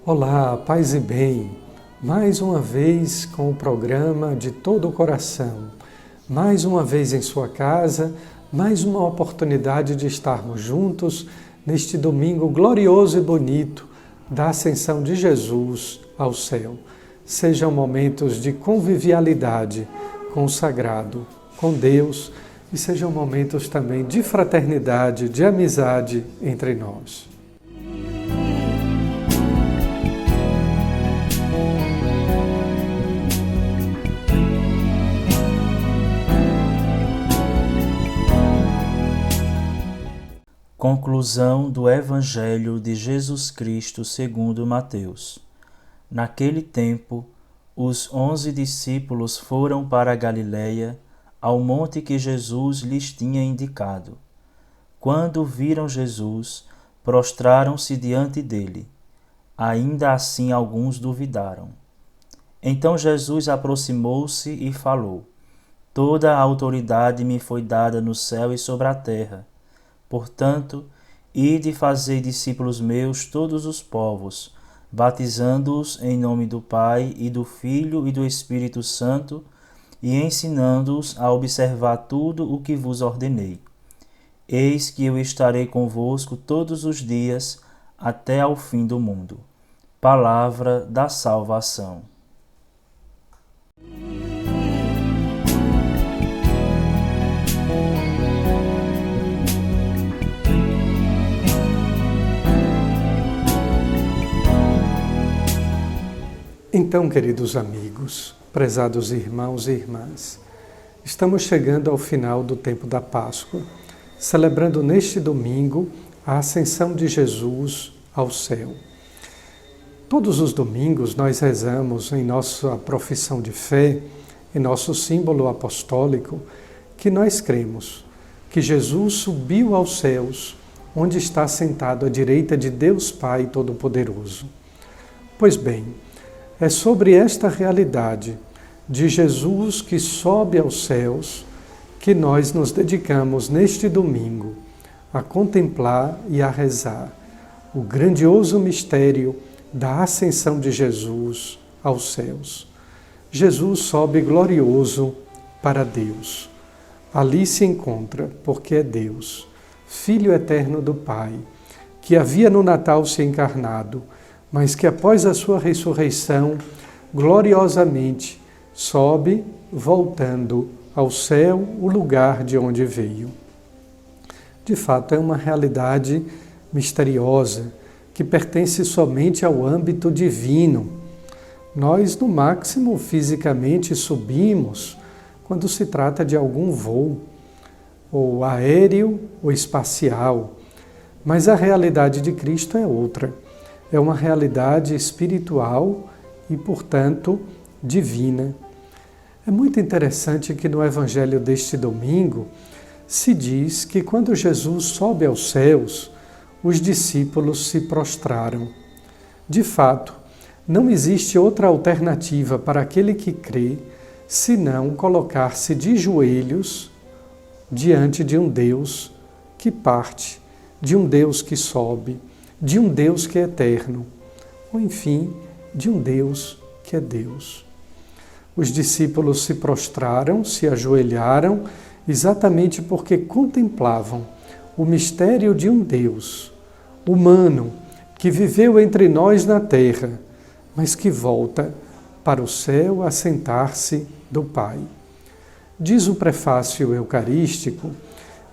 Olá, paz e bem. Mais uma vez com o programa De Todo o Coração. Mais uma vez em sua casa, mais uma oportunidade de estarmos juntos neste domingo glorioso e bonito da ascensão de Jesus ao céu. Sejam momentos de convivialidade com o sagrado, com Deus, e sejam momentos também de fraternidade, de amizade entre nós. Conclusão do Evangelho de Jesus Cristo segundo Mateus. Naquele tempo, os 11 discípulos foram para a Galiléia, ao monte que Jesus lhes tinha indicado. Quando viram Jesus, prostraram-se diante dele. Ainda assim alguns duvidaram. Então Jesus aproximou-se e falou: Toda a autoridade me foi dada no céu e sobre a terra. Portanto, ide e fazei discípulos meus todos os povos, batizando-os em nome do Pai e do Filho e do Espírito Santo, e ensinando-os a observar tudo o que vos ordenei. Eis que eu estarei convosco todos os dias, até ao fim do mundo. Palavra da salvação. Então, queridos amigos, prezados irmãos e irmãs, estamos chegando ao final do tempo da Páscoa, celebrando neste domingo a ascensão de Jesus ao céu. Todos os domingos nós rezamos em nossa profissão de fé, em nosso símbolo apostólico, que nós cremos que Jesus subiu aos céus, onde está sentado à direita de Deus Pai Todo-Poderoso. Pois bem, é sobre esta realidade de Jesus que sobe aos céus que nós nos dedicamos neste domingo a contemplar e a rezar o grandioso mistério da ascensão de Jesus aos céus. Jesus sobe glorioso para Deus. Ali se encontra, porque é Deus, Filho eterno do Pai, que havia no Natal se encarnado, mas que após a sua ressurreição, gloriosamente, sobe, voltando ao céu, o lugar de onde veio. De fato, é uma realidade misteriosa, que pertence somente ao âmbito divino. Nós, no máximo, fisicamente subimos quando se trata de algum voo, ou aéreo ou espacial, mas a realidade de Cristo é outra. É uma realidade espiritual e, portanto, divina. É muito interessante que no Evangelho deste domingo se diz que quando Jesus sobe aos céus, os discípulos se prostraram. De fato, não existe outra alternativa para aquele que crê senão colocar-se de joelhos diante de um Deus que parte, de um Deus que sobe, de um Deus que é eterno, ou enfim, de um Deus que é Deus. Os discípulos se prostraram, se ajoelharam, exatamente porque contemplavam o mistério de um Deus humano que viveu entre nós na terra, mas que volta para o céu a sentar-se do Pai. Diz o prefácio eucarístico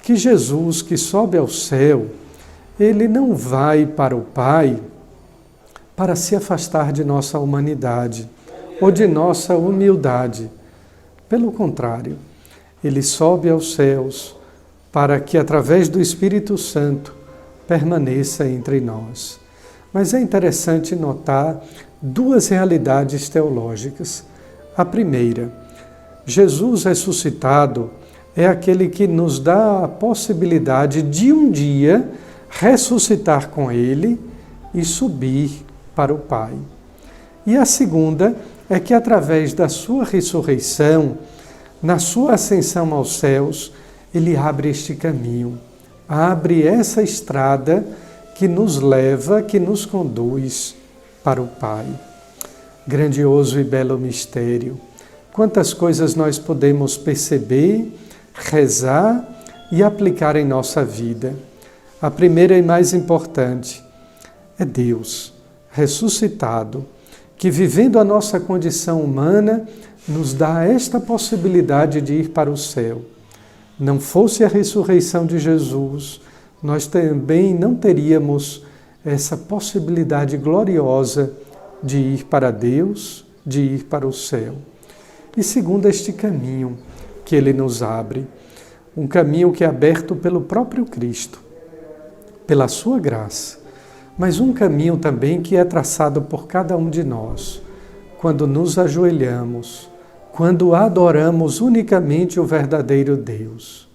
que Jesus, que sobe ao céu, ele não vai para o Pai para se afastar de nossa humanidade ou de nossa humildade. Pelo contrário, ele sobe aos céus para que, através do Espírito Santo, permaneça entre nós. Mas é interessante notar duas realidades teológicas. A primeira, Jesus ressuscitado é aquele que nos dá a possibilidade de um dia ressuscitar com Ele e subir para o Pai. E a segunda é que, através da sua ressurreição, na sua ascensão aos céus, Ele abre este caminho, abre essa estrada que nos leva, que nos conduz para o Pai. Grandioso e belo mistério. Quantas coisas nós podemos perceber, rezar e aplicar em nossa vida. A primeira e mais importante é Deus ressuscitado, que vivendo a nossa condição humana, nos dá esta possibilidade de ir para o céu. Não fosse a ressurreição de Jesus, nós também não teríamos essa possibilidade gloriosa de ir para Deus, de ir para o céu. E segundo este caminho que Ele nos abre, um caminho que é aberto pelo próprio Cristo, pela sua graça, mas um caminho também que é traçado por cada um de nós, quando nos ajoelhamos, quando adoramos unicamente o verdadeiro Deus.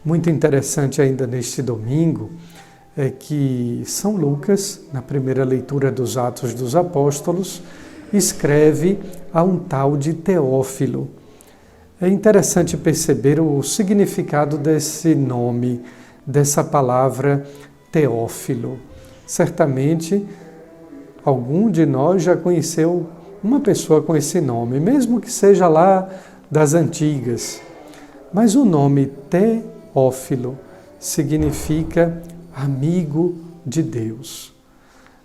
Muito interessante ainda neste domingo é que São Lucas, na primeira leitura dos Atos dos Apóstolos, escreve a um tal de Teófilo. É interessante perceber o significado desse nome, dessa palavra Teófilo. Certamente, algum de nós já conheceu uma pessoa com esse nome, mesmo que seja lá das antigas. Mas o nome Teófilo significa amigo de Deus.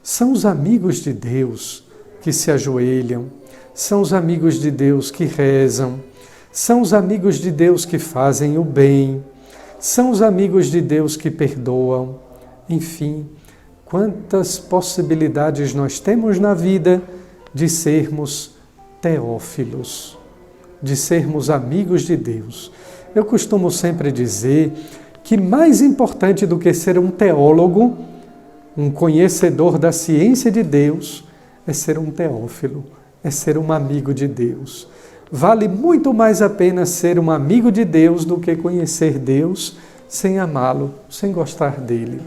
São os amigos de Deus que se ajoelham, são os amigos de Deus que rezam, são os amigos de Deus que fazem o bem, são os amigos de Deus que perdoam. Enfim, quantas possibilidades nós temos na vida de sermos teófilos, de sermos amigos de Deus. Eu costumo sempre dizer que mais importante do que ser um teólogo, um conhecedor da ciência de Deus, é ser um teófilo, é ser um amigo de Deus. Vale muito mais a pena ser um amigo de Deus do que conhecer Deus sem amá-lo, sem gostar dele.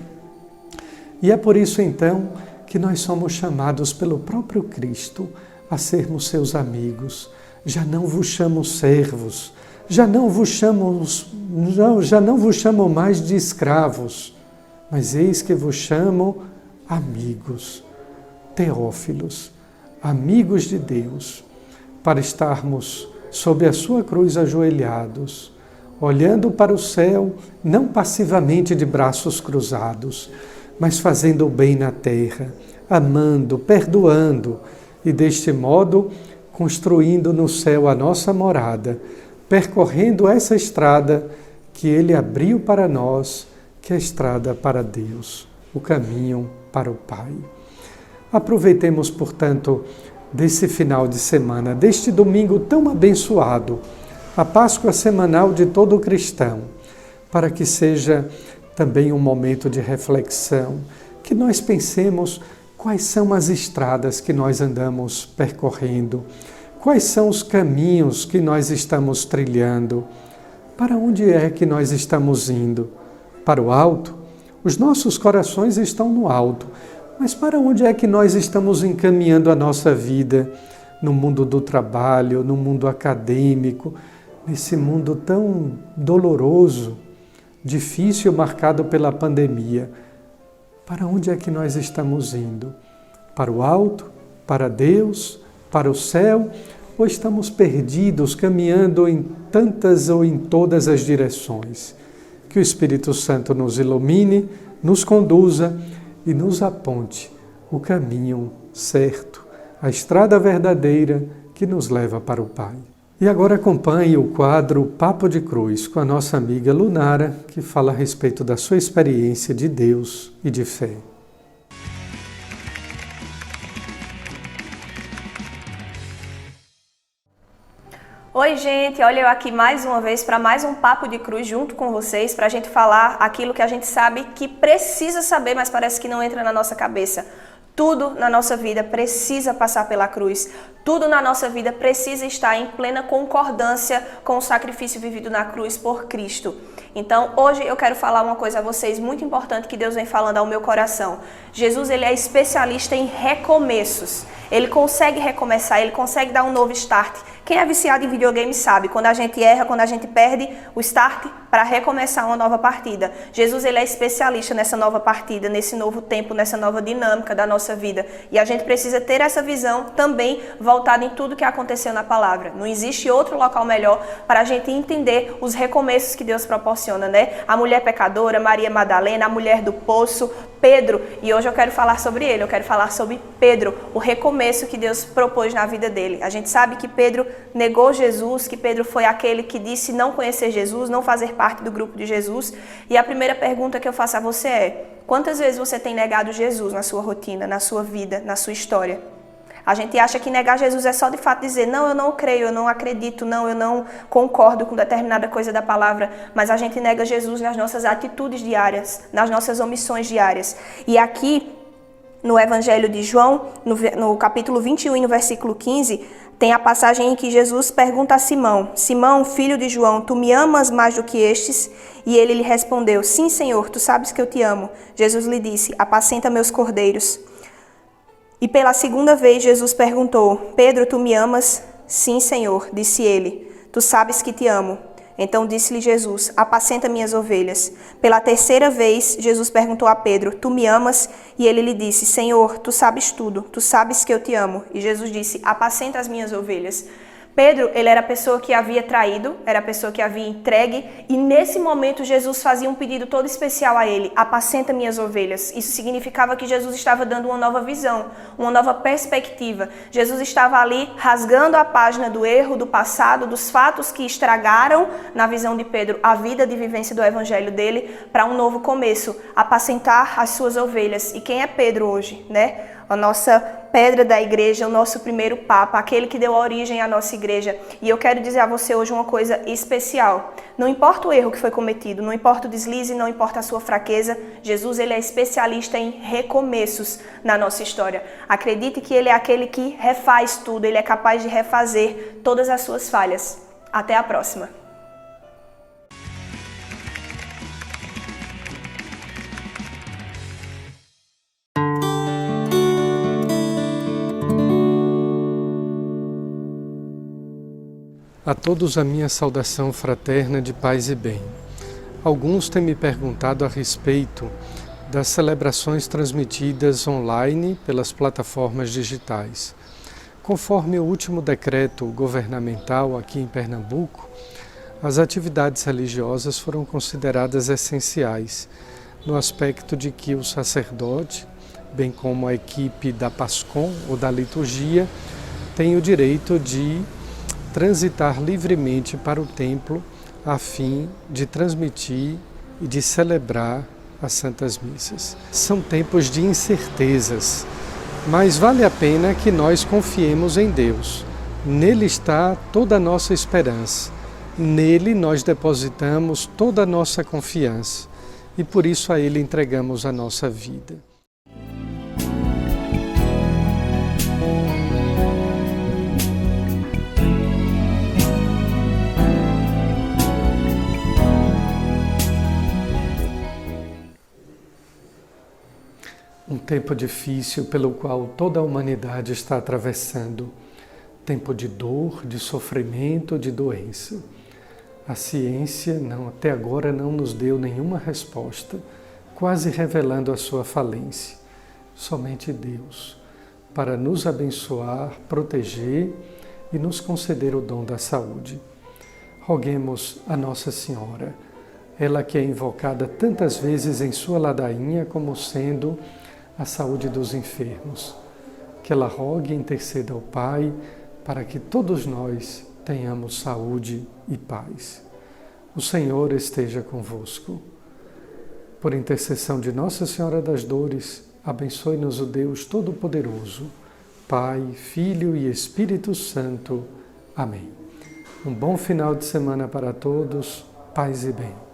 E é por isso, então, que nós somos chamados pelo próprio Cristo a sermos seus amigos. Já não vos chamo servos, já não vos chamo mais de escravos, mas eis que vos chamo amigos, teófilos, amigos de Deus, para estarmos sob a sua cruz ajoelhados, olhando para o céu, não passivamente de braços cruzados, mas fazendo o bem na terra, amando, perdoando e deste modo construindo no céu a nossa morada, percorrendo essa estrada que Ele abriu para nós, que é a estrada para Deus, o caminho para o Pai. Aproveitemos, portanto, desse final de semana, deste domingo tão abençoado, a Páscoa semanal de todo cristão, para que seja também um momento de reflexão, que nós pensemos quais são as estradas que nós andamos percorrendo, quais são os caminhos que nós estamos trilhando, para onde é que nós estamos indo? Para o alto? Os nossos corações estão no alto, mas para onde é que nós estamos encaminhando a nossa vida? No mundo do trabalho, no mundo acadêmico, nesse mundo tão doloroso, difícil, marcado pela pandemia. Para onde é que nós estamos indo? Para o alto? Para Deus? Para o céu? Ou estamos perdidos, caminhando em tantas ou em todas as direções? Que o Espírito Santo nos ilumine, nos conduza e nos aponte o caminho certo, a estrada verdadeira que nos leva para o Pai. E agora acompanhe o quadro Papo de Cruz com a nossa amiga Lunara, que fala a respeito da sua experiência de Deus e de fé. Oi, gente! Olha eu aqui mais uma vez para mais um Papo de Cruz junto com vocês, para a gente falar aquilo que a gente sabe que precisa saber, mas parece que não entra na nossa cabeça. Tudo na nossa vida precisa passar pela cruz. Tudo na nossa vida precisa estar em plena concordância com o sacrifício vivido na cruz por Cristo. Então, hoje eu quero falar uma coisa a vocês muito importante que Deus vem falando ao meu coração. Jesus, ele é especialista em recomeços. Ele consegue recomeçar, ele consegue dar um novo start. Quem é viciado em videogame sabe, quando a gente erra, quando a gente perde, o start para recomeçar uma nova partida. Jesus, ele é especialista nessa nova partida, nesse novo tempo, nessa nova dinâmica da nossa vida. E a gente precisa ter essa visão também voltada em tudo que aconteceu na palavra. Não existe outro local melhor para a gente entender os recomeços que Deus proporciona, né? A mulher pecadora, Maria Madalena, a mulher do poço, Pedro, e hoje eu quero falar sobre ele, eu quero falar sobre Pedro, o recomeço que Deus propôs na vida dele. A gente sabe que Pedro negou Jesus, que Pedro foi aquele que disse não conhecer Jesus, não fazer parte do grupo de Jesus. E a primeira pergunta que eu faço a você é: quantas vezes você tem negado Jesus na sua rotina, na sua vida, na sua história? A gente acha que negar Jesus é só de fato dizer, não, eu não creio, eu não acredito, não, eu não concordo com determinada coisa da palavra, mas a gente nega Jesus nas nossas atitudes diárias, nas nossas omissões diárias. E aqui, no Evangelho de João, no capítulo 21 e no versículo 15, tem a passagem em que Jesus pergunta a Simão, Simão, filho de João, tu me amas mais do que estes? E ele lhe respondeu, sim, Senhor, tu sabes que eu te amo. Jesus lhe disse, apacenta meus cordeiros. E pela segunda vez Jesus perguntou, Pedro, tu me amas? Sim, Senhor, disse ele, tu sabes que te amo. Então disse-lhe Jesus, apacenta minhas ovelhas. Pela terceira vez Jesus perguntou a Pedro, tu me amas? E ele lhe disse, Senhor, tu sabes tudo, tu sabes que eu te amo. E Jesus disse, apacenta as minhas ovelhas. Pedro, ele era a pessoa que havia traído, era a pessoa que havia entregue, e nesse momento Jesus fazia um pedido todo especial a ele, apacenta minhas ovelhas. Isso significava que Jesus estava dando uma nova visão, uma nova perspectiva. Jesus estava ali rasgando a página do erro, do passado, dos fatos que estragaram, na visão de Pedro, a vida de vivência do evangelho dele, para um novo começo, apacentar as suas ovelhas. E quem é Pedro hoje, né? A nossa pedra da igreja, o nosso primeiro papa, aquele que deu origem à nossa igreja. E eu quero dizer a você hoje uma coisa especial. Não importa o erro que foi cometido, não importa o deslize, não importa a sua fraqueza, Jesus, ele é especialista em recomeços na nossa história. Acredite que ele é aquele que refaz tudo, ele é capaz de refazer todas as suas falhas. Até a próxima. A todos a minha saudação fraterna de paz e bem. Alguns têm me perguntado a respeito das celebrações transmitidas online pelas plataformas digitais. Conforme o último decreto governamental aqui em Pernambuco, as atividades religiosas foram consideradas essenciais, no aspecto de que o sacerdote, bem como a equipe da PASCOM ou da liturgia, tem o direito de transitar livremente para o templo a fim de transmitir e de celebrar as Santas Missas. São tempos de incertezas, mas vale a pena que nós confiemos em Deus. Nele está toda a nossa esperança. Nele nós depositamos toda a nossa confiança e por isso a Ele entregamos a nossa vida. Um tempo difícil pelo qual toda a humanidade está atravessando. Tempo de dor, de sofrimento, de doença. A ciência até agora não nos deu nenhuma resposta, quase revelando a sua falência. Somente Deus, para nos abençoar, proteger e nos conceder o dom da saúde. Roguemos a Nossa Senhora, ela que é invocada tantas vezes em sua ladainha como sendo a saúde dos enfermos. Que ela rogue e interceda ao Pai para que todos nós tenhamos saúde e paz. O Senhor esteja convosco. Por intercessão de Nossa Senhora das Dores, abençoe-nos o Deus Todo-Poderoso, Pai, Filho e Espírito Santo. Amém. Um bom final de semana para todos. Paz e bem.